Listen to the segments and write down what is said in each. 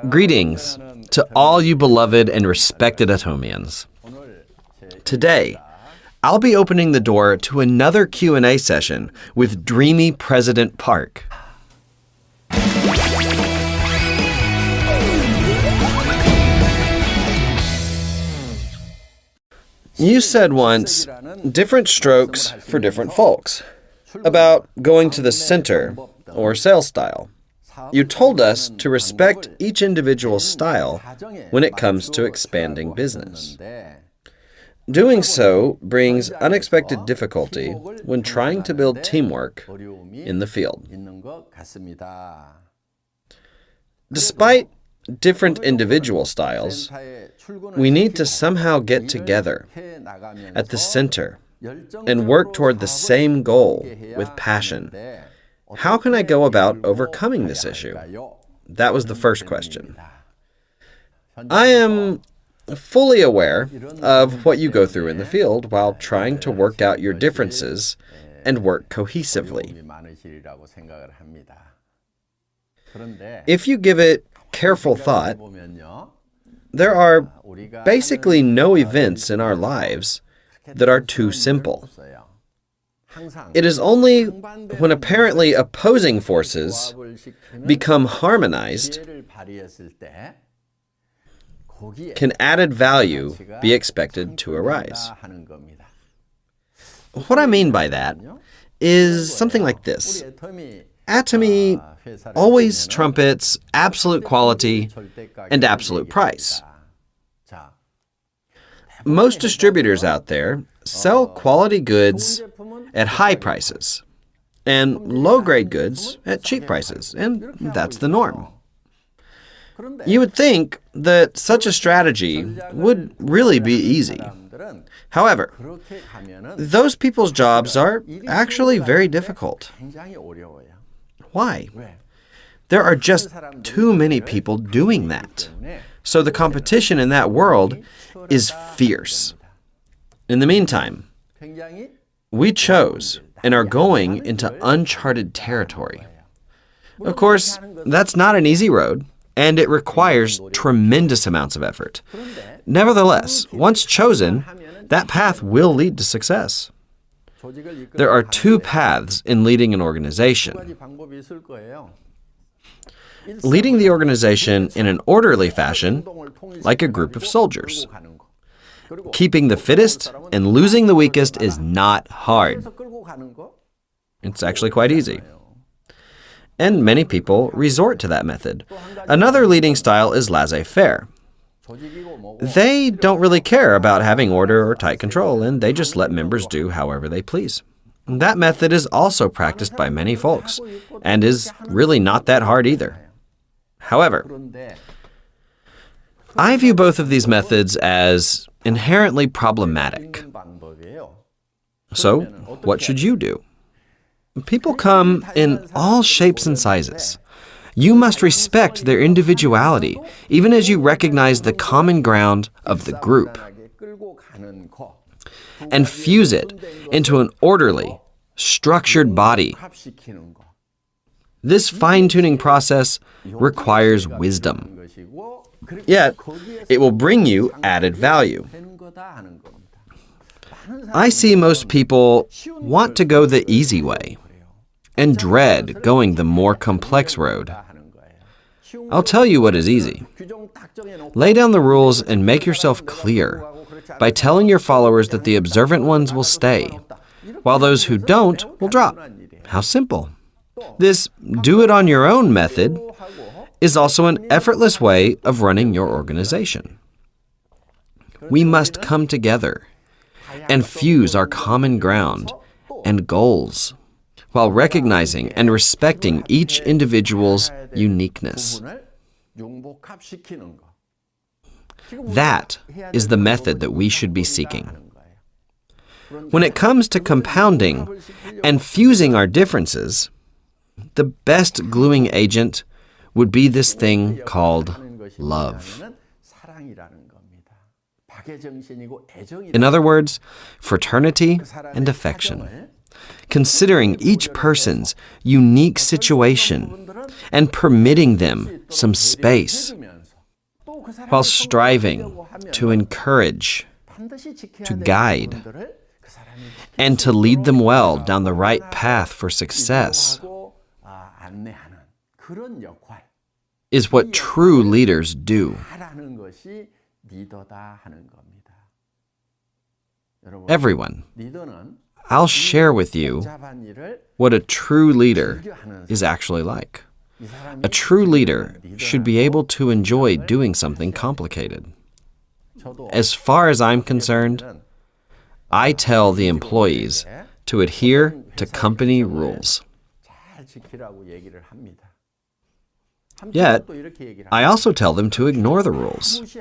Greetings to all you beloved and respected Atomians. Today, I'll be opening the door to another Q&A session with dreamy President Park. You said once, different strokes for different folks, about going to the center or sales style. You told us to respect each individual's style when it comes to expanding business. Doing so brings unexpected difficulty when trying to build teamwork in the field. Despite different individual styles, we need to somehow get together at the center and work toward the same goal with passion. How can I go about overcoming this issue? That was the first question. I am fully aware of what you go through in the field while trying to work out your differences and work cohesively. If you give it careful thought, there are basically no events in our lives that are too simple. It is only when apparently opposing forces become harmonized can added value be expected to arise. What I mean by that is something like this. Atomy always trumpets absolute quality and absolute price. Most distributors out there sell quality goods at high prices and low-grade goods at cheap prices, and that's the norm. You would think that such a strategy would really be easy. However, those people's jobs are actually very difficult. Why? There are just too many people doing that. So the competition in that world is fierce. In the meantime, we chose and are going into uncharted territory. Of course, that's not an easy road, and it requires tremendous amounts of effort. Nevertheless, once chosen, that path will lead to success. There are two paths in leading an organization. Leading the organization in an orderly fashion, like a group of soldiers. Keeping the fittest and losing the weakest is not hard. It's actually quite easy. And many people resort to that method. Another leading style is laissez-faire. They don't really care about having order or tight control, and they just let members do however they please. That method is also practiced by many folks, and is really not that hard either. However, I view both of these methods as inherently problematic. So, what should you do? People come in all shapes and sizes. You must respect their individuality, even as you recognize the common ground of the group, and fuse it into an orderly, structured body. This fine-tuning process requires wisdom. Yet, it will bring you added value. I see most people want to go the easy way and dread going the more complex road. I'll tell you what is easy. Lay down the rules and make yourself clear by telling your followers that the observant ones will stay, while those who don't will drop. How simple. This do-it-on-your-own method is also an effortless way of running your organization. We must come together and fuse our common ground and goals while recognizing and respecting each individual's uniqueness. That is the method that we should be seeking. When it comes to compounding and fusing our differences, the best gluing agent would be this thing called love. In other words, fraternity and affection. considering each person's unique situation and permitting them some space, while striving to encourage, to guide, and to lead them well down the right path for success, is what true leaders do. Everyone, I'll share with you what a true leader is actually like. A true leader should be able to enjoy doing something complicated. As far as I'm concerned, I tell the employees to adhere to company rules. Yet, I also tell them to ignore the rules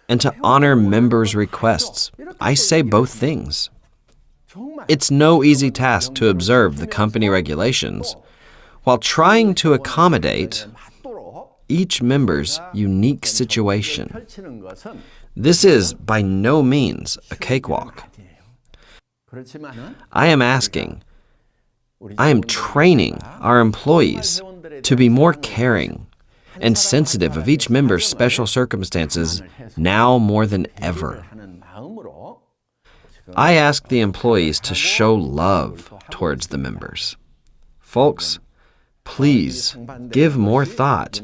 and to honor members' requests. I say both things. It's no easy task to observe the company regulations while trying to accommodate each member's unique situation. This is by no means a cakewalk. I am training our employees to be more caring and sensitive of each member's special circumstances now more than ever. I ask the employees to show love towards the members. Folks, please give more thought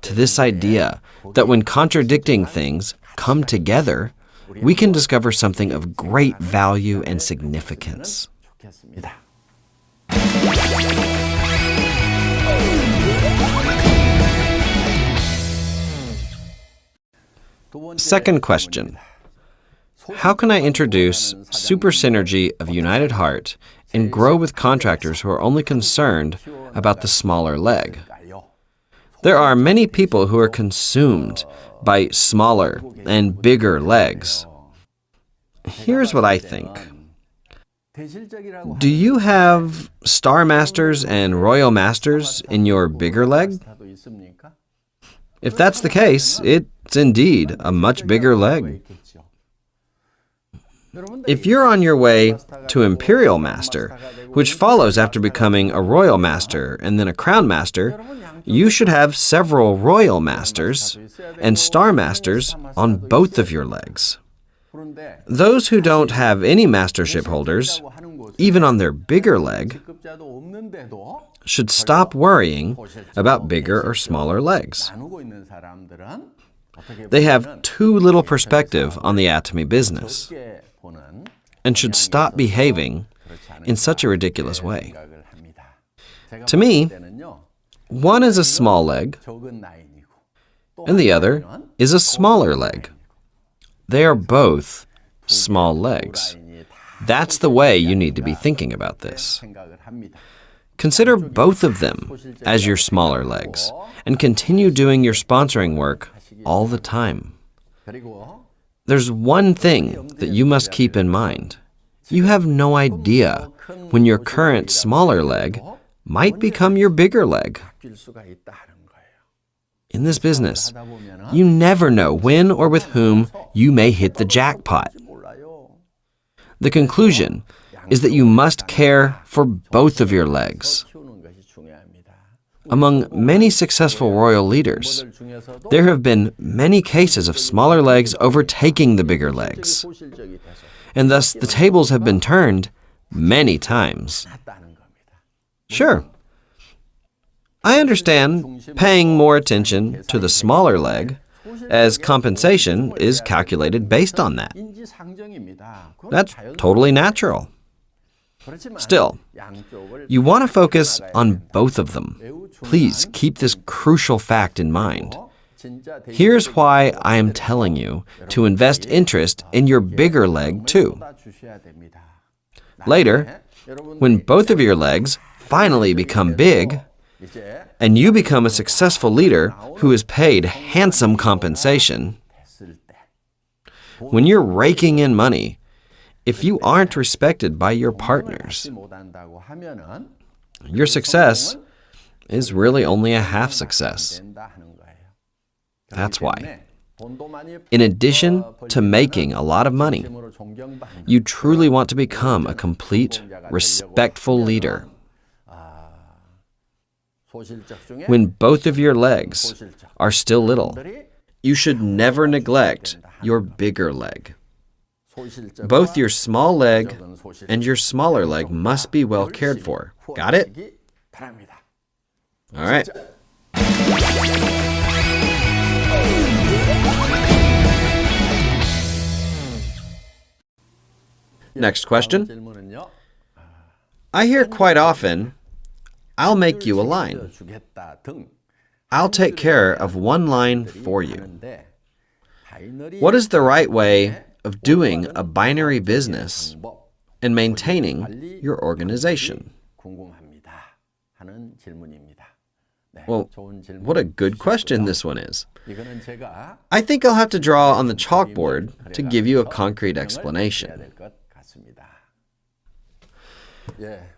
to this idea that when contradicting things come together, we can discover something of great value and significance. Second question. How can I introduce super synergy of united heart and grow with contractors who are only concerned about the smaller leg? There are many people who are consumed by smaller and bigger legs. Here's what I think. Do you have Star Masters and Royal Masters in your bigger leg? If that's the case, it's indeed a much bigger leg. If you're on your way to Imperial Master, which follows after becoming a Royal Master and then a Crown Master, you should have several Royal Masters and Star Masters on both of your legs. Those who don't have any mastership holders, even on their bigger leg, should stop worrying about bigger or smaller legs. They have too little perspective on the atomy business and should stop behaving in such a ridiculous way. To me, one is a small leg and the other is a smaller leg. They are both small legs. That's the way you need to be thinking about this. Consider both of them as your smaller legs and continue doing your sponsoring work all the time. There's one thing that you must keep in mind. You have no idea when your current smaller leg might become your bigger leg. In this business, you never know when or with whom you may hit the jackpot. The conclusion is that you must care for both of your legs. Among many successful royal leaders, there have been many cases of smaller legs overtaking the bigger legs, and thus the tables have been turned many times. Sure, I understand paying more attention to the smaller leg, as compensation is calculated based on that. That's totally natural. Still, you want to focus on both of them. Please keep this crucial fact in mind. Here's why I am telling you to invest interest in your bigger leg too. Later, when both of your legs finally become big, and you become a successful leader who is paid handsome compensation, when you're raking in money, if you aren't respected by your partners, your success is really only a half success. That's why, in addition to making a lot of money, you truly want to become a complete respectful leader. When both of your legs are still little, you should never neglect your bigger leg. Both your small leg and your smaller leg must be well cared for. Got it? All right. Next question. I hear quite often, I'll make you a line. I'll take care of one line for you. What is the right way of doing a binary business and maintaining your organization? Well, what a good question this one is. I think I'll have to draw on the chalkboard to give you a concrete explanation.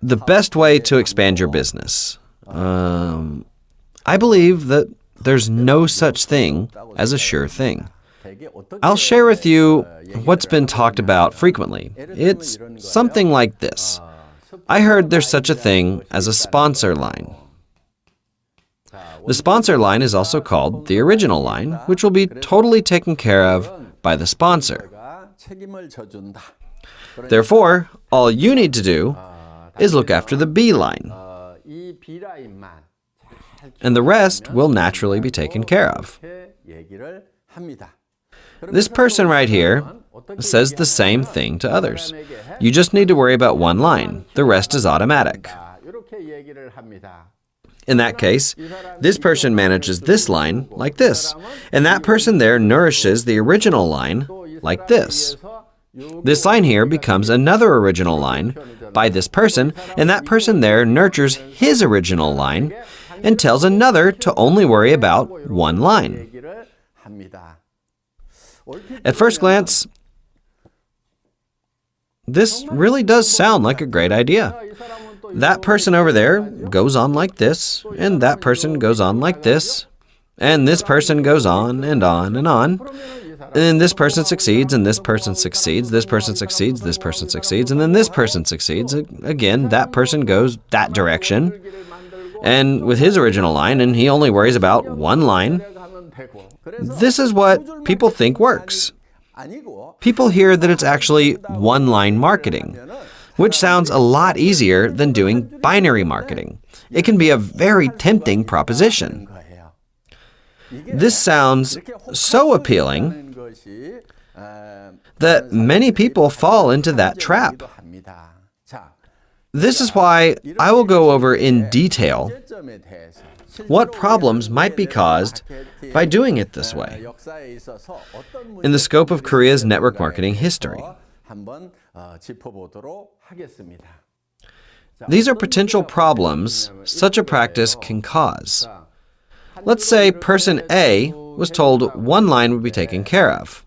The best way to expand your business. I believe that there's no such thing as a sure thing. I'll share with you what's been talked about frequently. It's something like this. I heard there's such a thing as a sponsor line. The sponsor line is also called the original line, which will be totally taken care of by the sponsor. Therefore, all you need to do is look after the B line, and the rest will naturally be taken care of. This person right here says the same thing to others. You just need to worry about one line. The rest is automatic. In that case, this person manages this line like this, and that person there nourishes the original line like this. This line here becomes another original line by this person, and that person there nurtures his original line and tells another to only worry about one line. At first glance, this really does sound like a great idea. That person over there goes on like this, and that person goes on like this, and this person goes on and on and on. And then this person succeeds, and this person succeeds, this person succeeds, this person succeeds, and then this person succeeds. Again, that person goes that direction, and with his original line, and he only worries about one line. This is what people think works. People hear that it's actually one-line marketing, which sounds a lot easier than doing binary marketing. It can be a very tempting proposition. This sounds so appealing that many people fall into that trap. This is why I will go over in detail what problems might be caused by doing it this way in the scope of Korea's network marketing history. These are potential problems such a practice can cause. Let's say person A was told one line would be taken care of,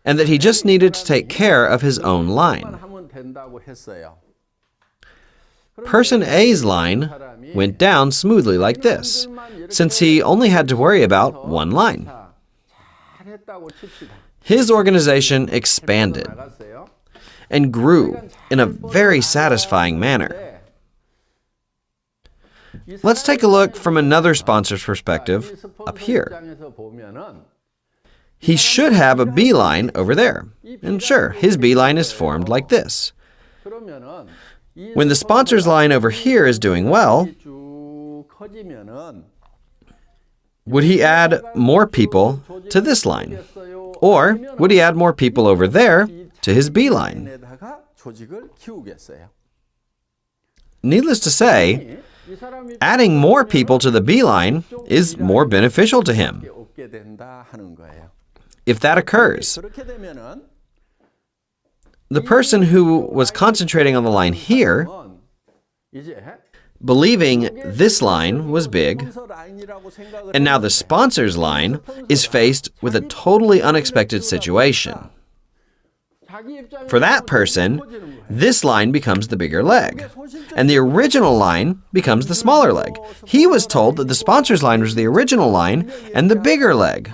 and that he just needed to take care of his own line. Person A's line went down smoothly like this, since he only had to worry about one line. His organization expanded and grew in a very satisfying manner. Let's take a look from another sponsor's perspective up here. He should have a B line over there, and sure, his B line is formed like this. When the sponsor's line over here is doing well, would he add more people to this line? Or would he add more people over there to his B line? Needless to say, adding more people to the B line is more beneficial to him. If that occurs, the person who was concentrating on the line here, believing this line was big, and now the sponsor's line is faced with a totally unexpected situation. For that person, this line becomes the bigger leg, and the original line becomes the smaller leg. He was told that the sponsor's line was the original line and the bigger leg,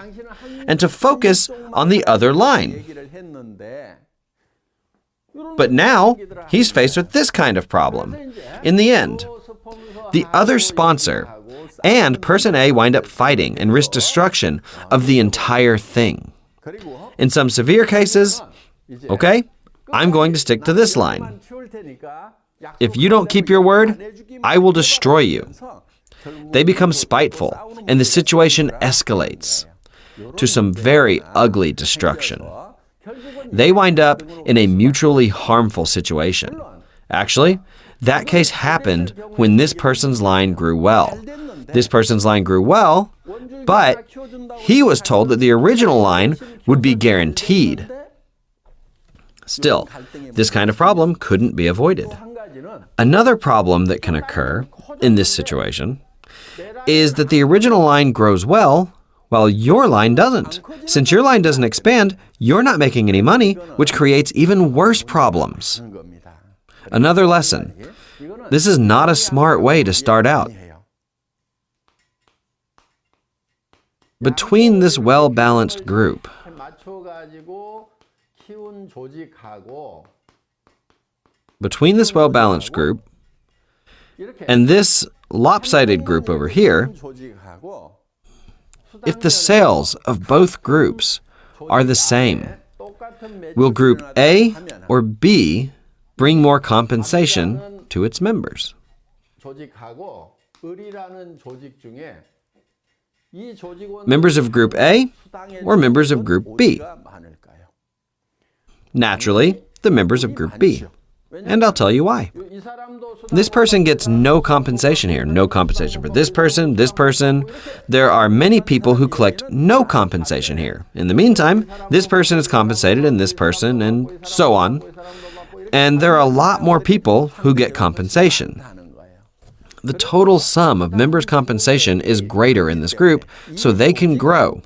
and to focus on the other line. But now, he's faced with this kind of problem. In the end, the other sponsor and person A wind up fighting and risk destruction of the entire thing. In some severe cases, okay, I'm going to stick to this line. If you don't keep your word, I will destroy you. They become spiteful, and the situation escalates to some very ugly destruction. They wind up in a mutually harmful situation. Actually, that case happened when this person's line grew well. This person's line grew well, but he was told that the original line would be guaranteed. Still, this kind of problem couldn't be avoided. Another problem that can occur in this situation is that the original line grows well while your line doesn't. Since your line doesn't expand, you're not making any money, which creates even worse problems. Another lesson. This is not a smart way to start out. Between this well-balanced group and this lopsided group over here, if the sales of both groups are the same, will group A or B bring more compensation to its members? Members of Group A or members of Group B? Naturally, the members of Group B. And I'll tell you why. This person gets no compensation here. No compensation for this person, this person. There are many people who collect no compensation here. In the meantime, this person is compensated and this person and so on. And there are a lot more people who get compensation. The total sum of members' compensation is greater in this group, so they can grow,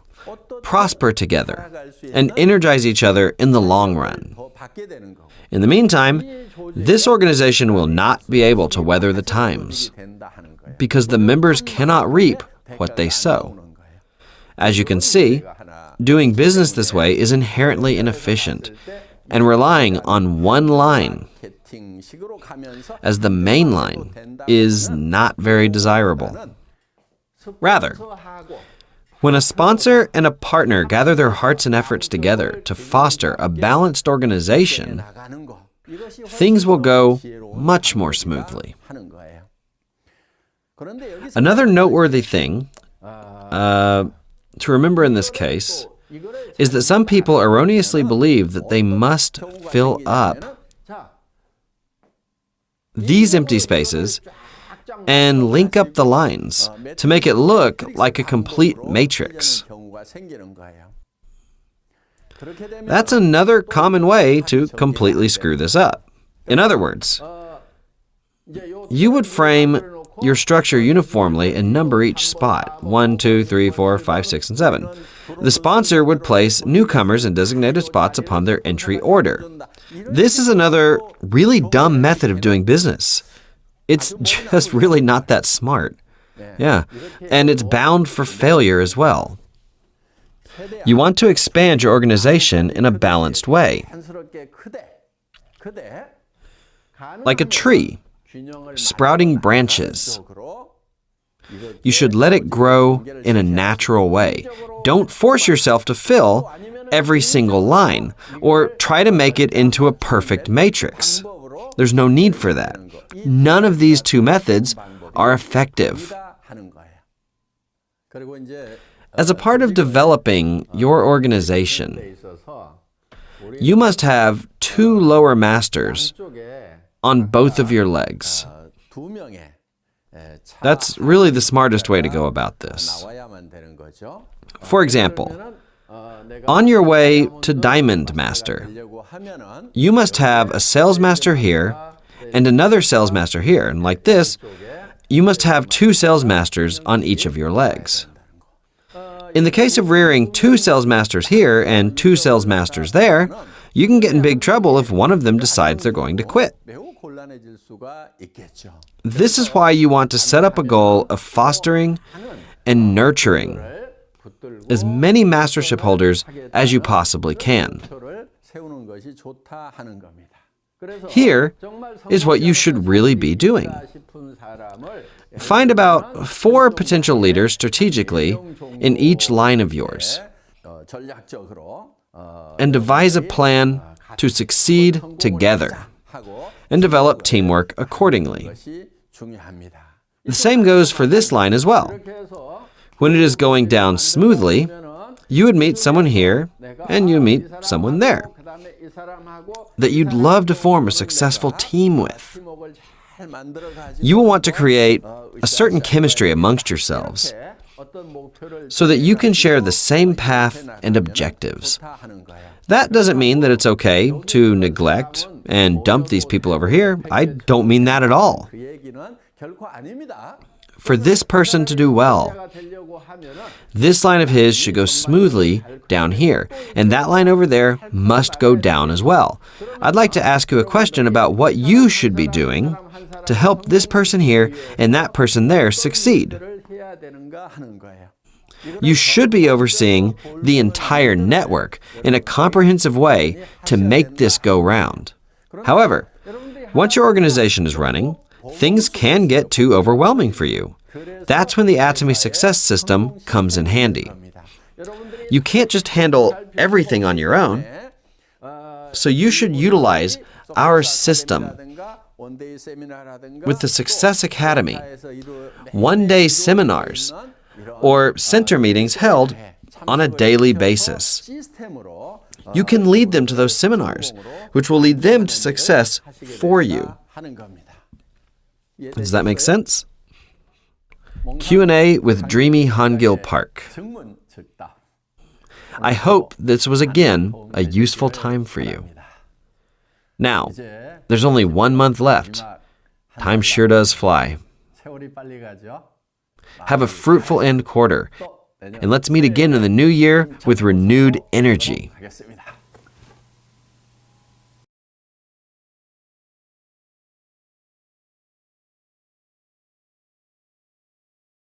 prosper together, and energize each other in the long run. In the meantime, this organization will not be able to weather the times because the members cannot reap what they sow. As you can see, doing business this way is inherently inefficient, and relying on one line as the main line is not very desirable. Rather, when a sponsor and a partner gather their hearts and efforts together to foster a balanced organization, things will go much more smoothly. Another noteworthy thing to remember in this case is that some people erroneously believe that they must fill up these empty spaces and link up the lines to make it look like a complete matrix. That's another common way to completely screw this up. In other words, you would frame your structure uniformly and number each spot, 1, 2, 3, 4, 5, 6, and 7. The sponsor would place newcomers in designated spots upon their entry order. This is another really dumb method of doing business. It's just really not that smart. Yeah, and it's bound for failure as well. You want to expand your organization in a balanced way. Like a tree, sprouting branches. You should let it grow in a natural way. Don't force yourself to fill every single line or try to make it into a perfect matrix. There's no need for that. None of these two methods are effective. As a part of developing your organization, you must have 2 lower masters on both of your legs. That's really the smartest way to go about this. For example, on your way to Diamond Master, you must have a Sales Master here and another Sales Master here. And like this, you must have 2 Sales Masters on each of your legs. In the case of rearing 2 Sales Masters here and 2 Sales Masters there, you can get in big trouble if one of them decides they're going to quit. This is why you want to set up a goal of fostering and nurturing as many mastership holders as you possibly can. Here is what you should really be doing. Find about 4 potential leaders strategically in each line of yours, and devise a plan to succeed together, and develop teamwork accordingly. The same goes for this line as well. When it is going down smoothly, you would meet someone here, and you meet someone there that you'd love to form a successful team with. You will want to create a certain chemistry amongst yourselves so that you can share the same path and objectives. That doesn't mean that it's okay to neglect and dump these people over here. I don't mean that at all. For this person to do well, this line of his should go smoothly down here, and that line over there must go down as well. I'd like to ask you a question about what you should be doing to help this person here and that person there succeed. You should be overseeing the entire network in a comprehensive way to make this go round. However, once your organization is running, things can get too overwhelming for you. That's when the Atomy Success System comes in handy. You can't just handle everything on your own, so you should utilize our system with the Success Academy, one-day seminars, or center meetings held on a daily basis. You can lead them to those seminars, which will lead them to success for you. Does that make sense? Q&A with Dreamy Hangil Park. I hope this was again a useful time for you. Now, there's only 1 month left. Time sure does fly. Have a fruitful end quarter, and let's meet again in the new year with renewed energy.